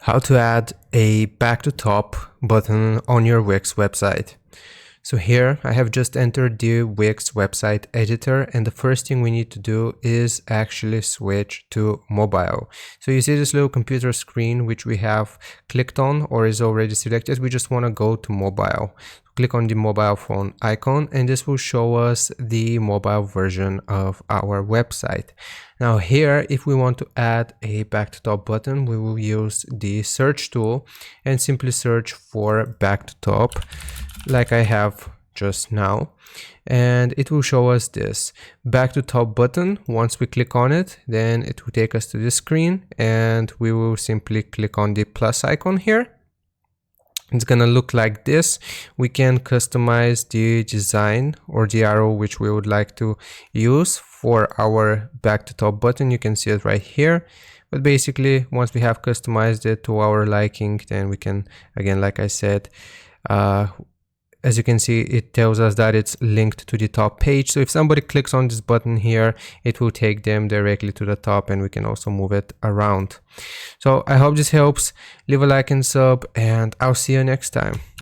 How to add a back to top button on your Wix website. So here I have just entered the Wix website editor, and the first thing we need to do is actually switch to mobile. So you see this little computer screen which we have clicked on or is already selected. We just want to go to mobile. Click on the mobile phone icon and this will show us the mobile version of our website. Now here, if we want to add a back to top button, we will use the search tool and simply search for back to top like I have just now, and it will show us this back to top button. Once we click on it, then it will take us to this screen and we will simply click on the plus icon here. It's gonna look like this. We can customize the design or the arrow which we would like to use for our back to top button. You can see it right here. But basically, once we have customized it to our liking, then we can, again, like I said, as you can see, it tells us that it's linked to the top page. So if somebody clicks on this button here, it will take them directly to the top, and we can also move it around. So I hope this helps. Leave a like and sub, and I'll see you next time.